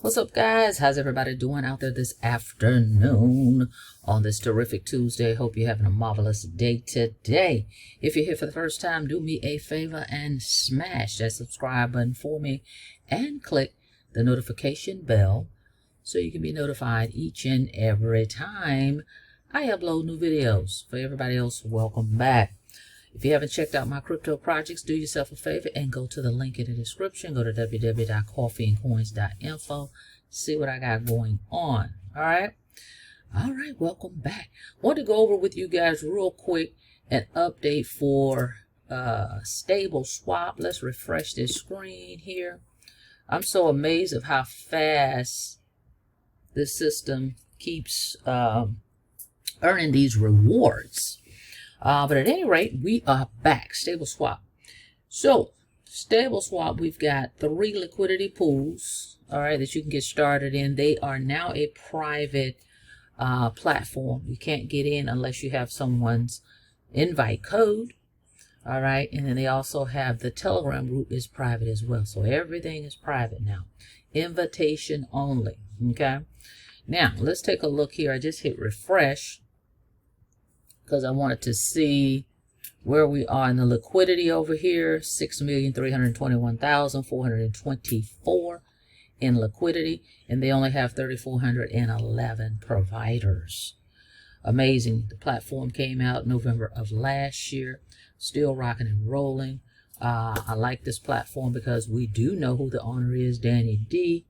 What's up, guys? How's everybody doing out there this afternoon on this terrific Tuesday? Hope you're having a marvelous day today. If you're here for the first time, do me a favor and smash that subscribe button for me and click the notification bell so you can be notified each and every time I upload new videos. For everybody else, welcome back. If you haven't checked out my crypto projects, do yourself a favor and go to the link in the description. Go to www.coffeeandcoins.info. See what I got going on. All right. Welcome back. Want to go over with you guys real quick an update for stable swap. Let's refresh this screen here. I'm so amazed of how fast this system keeps earning these rewards. But at any rate, we are back. Stable swap. So, stable swap, we've got 3 liquidity pools, all right, that you can get started in. They are now a private platform. You can't get in unless you have someone's invite code, all right. And then they also have the Telegram group is private as well. So everything is private now. Invitation only, okay. Now, let's take a look here. I just hit refresh because I wanted to see where we are in the liquidity over here. 6,321,424 in liquidity, and they only have 3,411 providers. Amazing. The platform came out November of last year, still rocking and rolling. I like this platform because we do know who the owner is, Danny D.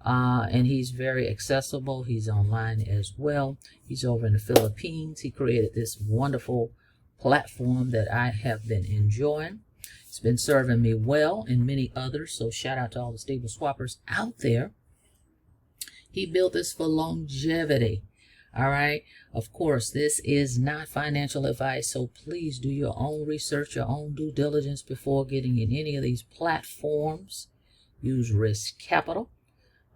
And he's very accessible. He's online as well. He's over in the Philippines. He created this wonderful platform that I have been enjoying. It's been serving me well and many others. So shout out to all the stable swappers out there. He built this for longevity. All right. Of course, this is not financial advice. So please do your own research, your own due diligence before getting in any of these platforms. Use risk capital.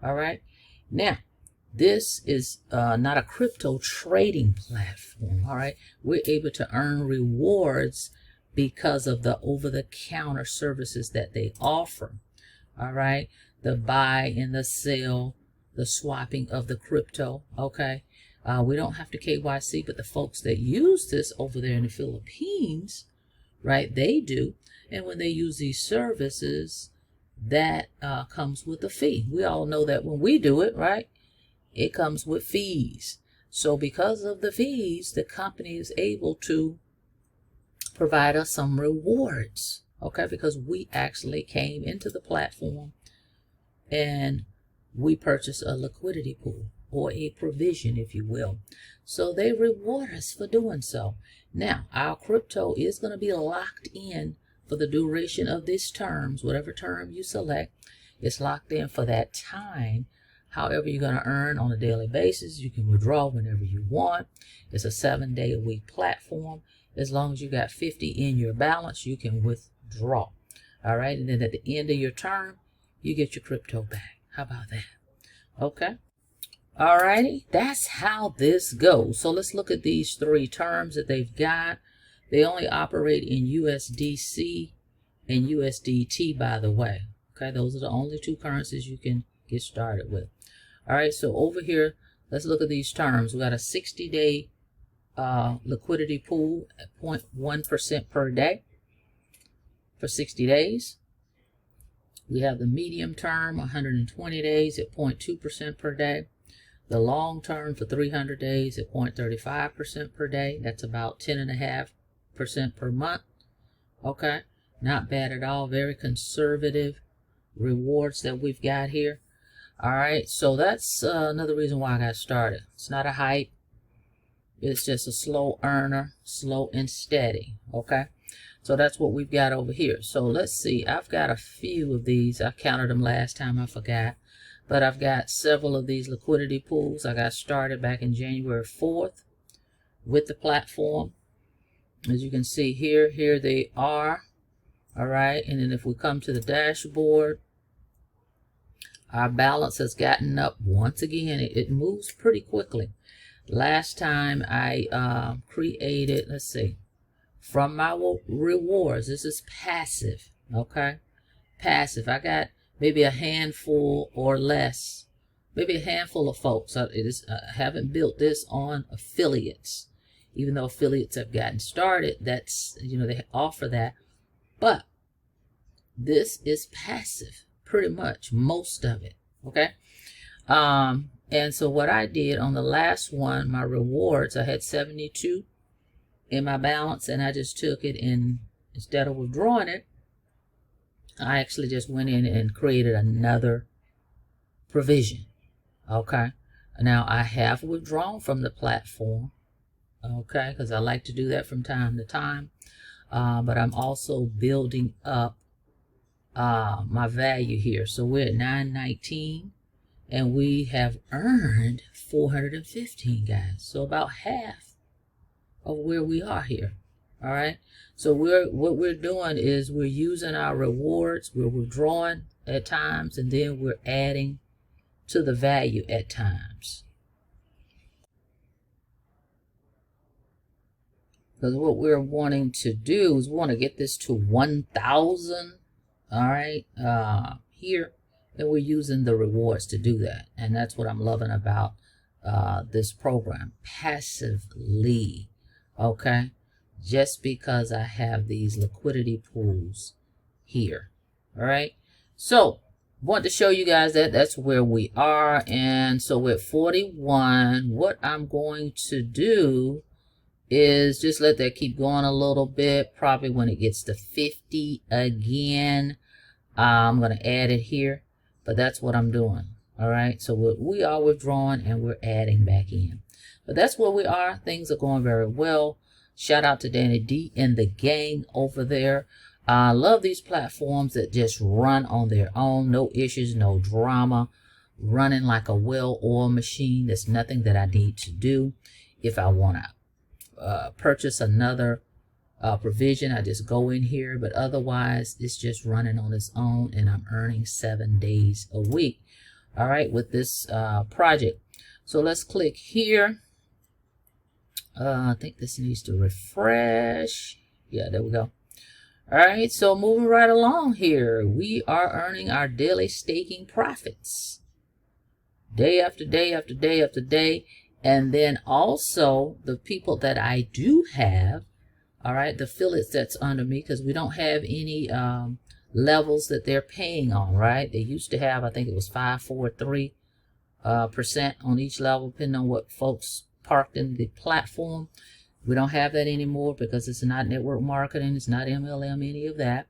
All right. Now, this is not a crypto trading platform. All right. We're able to earn rewards because of the over-the-counter services that they offer. All right. The buy and the sell, the swapping of the crypto. Okay. We don't have to KYC, but the folks that use this over there in the Philippines, right, they do. And when they use these services, that comes with a fee. We all know that when we do it, right, it comes with fees. So because of the fees, the company is able to provide us some rewards, okay, because we actually came into the platform and we purchased a liquidity pool or a provision, if you will. So they reward us for doing so. Now, our crypto is going to be locked in for the duration of these terms. Whatever term you select, it's locked in for that time. However, you're going to earn on a daily basis. You can withdraw whenever you want. It's a 7-day-a-week platform. As long as you got 50 in your balance, you can withdraw. All right. And then at the end of your term, you get your crypto back. How about that? Okay. All righty. That's how this goes. So let's look at these 3 terms that they've got. They only operate in USDC and USDT, by the way. Okay, those are the only 2 currencies you can get started with. All right, so over here, let's look at these terms. We got a 60-day liquidity pool at 0.1% per day for 60 days. We have the medium term, 120 days at 0.2% per day. The long term for 300 days at 0.35% per day. That's about 10.5% per month. Okay, not bad at all. Very conservative rewards that we've got here. All right, so that's another reason why I got started. It's not a hype. It's just a slow earner, slow and steady. Okay, so that's what we've got over here. So let's see. I've got a few of these. I counted them last time. I forgot. But I've got several of these liquidity pools. I got started back in January 4th with the platform. As you can see here they are. All right. And then if we come to the dashboard, our balance has gotten up once again. It moves pretty quickly. Last time I created, let's see, from my rewards, this is passive. Okay. Passive. I got maybe a handful or less maybe a handful of folks. I haven't built this on affiliates, even though affiliates have gotten started. That's, they offer that, but this is passive, pretty much most of it. Okay. And so what I did on the last one, my rewards, I had 72 in my balance, and I just took it, and instead of withdrawing it, I actually just went in and created another provision. Okay. Now I have withdrawn from the platform. Okay. Because I like to do that from time to time. But I'm also building up my value here. So we're at 919, and we have earned 415, guys. So about half of where we are here. All right. So what we're doing is we're using our rewards, we're withdrawing at times, and then we're adding to the value at times. Because what we're wanting to do is we want to get this to 1,000. All right, here, and we're using the rewards to do that. And that's what I'm loving about this program, passively. Okay. Just because I have these liquidity pools here. All right. So want to show you guys that that's where we are. And so we're at 41. What I'm going to do is just let that keep going a little bit. Probably when it gets to 50 again, I'm going to add it here. But that's what I'm doing. All right. So we are withdrawing and we're adding back in. But that's where we are. Things are going very well. Shout out to Danny D and the gang over there. I love these platforms that just run on their own. No issues, no drama. Running like a well-oiled machine. There's nothing that I need to do. If I want to purchase another provision, I just go in here. But otherwise, it's just running on its own. And I'm earning 7 days a week. All right, with this project. So let's click here. I think this needs to refresh. Yeah, there we go. All right, so moving right along here, we are earning our daily staking profits. Day after day after day after day. And then also the people that I do have, all right, the affiliates that's under me, because we don't have any levels that they're paying on, right? They used to have, I think it was 543% on each level, depending on what folks parked in the platform. We don't have that anymore because it's not network marketing, it's not MLM, any of that.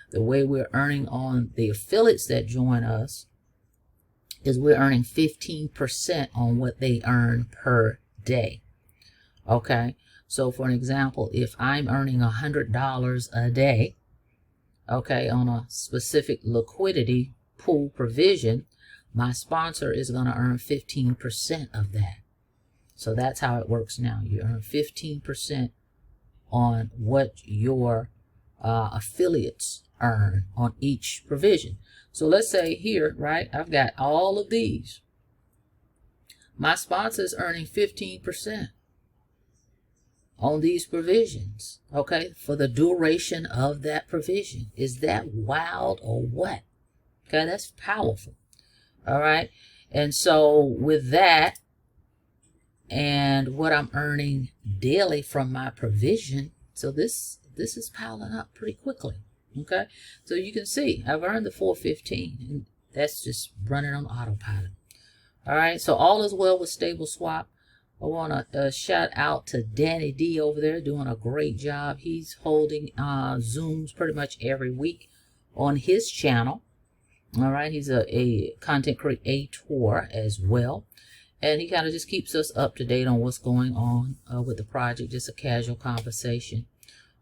The way we're earning on the affiliates that join us is we're earning 15% on what they earn per day. Okay, so for an example, if I'm earning $100 a day, okay, on a specific liquidity pool provision, my sponsor is going to earn 15% of that. So that's how it works now. You earn 15% on what your affiliates earn on each provision. So let's say here, right, I've got all of these. My sponsor is earning 15% on these provisions, okay, for the duration of that provision. Is that wild or what? Okay, that's powerful. All right, and so with that, and what I'm earning daily from my provision, so this is piling up pretty quickly. Okay, so you can see I've earned the 415, and that's just running on autopilot. All right, so all is well with Stable Swap. I want to shout out to Danny D over there, doing a great job. He's holding Zooms pretty much every week on his channel. All right, he's a content creator as well. And he kind of just keeps us up to date on what's going on with the project. Just a casual conversation.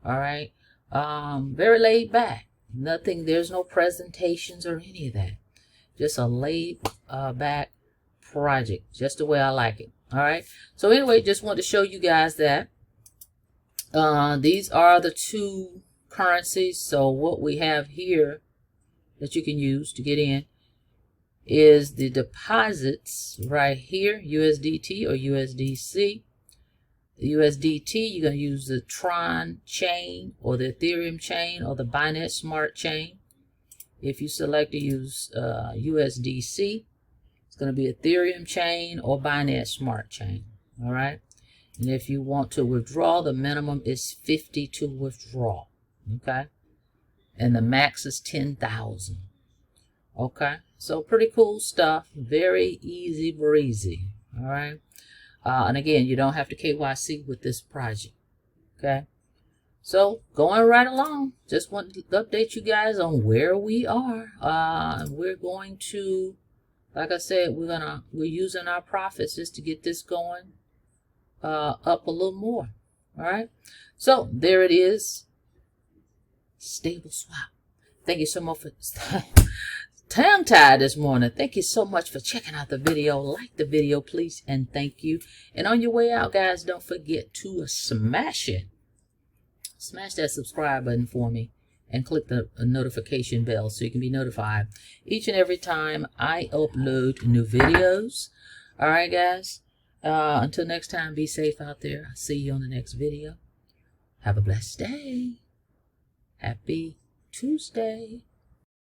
All right. Very laid back. Nothing. There's no presentations or any of that. Just a laid back project. Just the way I like it. All right. So anyway, just wanted to show you guys that. These are the two currencies. So what we have here that you can use to get in is the deposits right here, USDT or USDC. The USDT, you're going to use the Tron chain or the Ethereum chain or the Binance Smart chain. If you select to use USDC, It's going to be Ethereum chain or Binance Smart Chain. All right. And if you want to withdraw, the minimum is 50 to withdraw. Okay. And the max is 10,000. Okay. So pretty cool stuff. Very easy breezy. All right. And again, you don't have to KYC with this project. Okay. So going right along, just want to update you guys on where we are. We're going to, like I said, we're using our profits just to get this going up a little more. All right. So there it is. Stable swap. Thank you so much for tongue-tied this morning. Thank you so much for checking out the video. Like the video, please, and thank you. And on your way out, guys, don't forget to smash it. Smash that subscribe button for me and click the notification bell so you can be notified each and every time I upload new videos. All right, guys. Until next time, be safe out there. I'll see you on the next video. Have a blessed day. Happy Tuesday.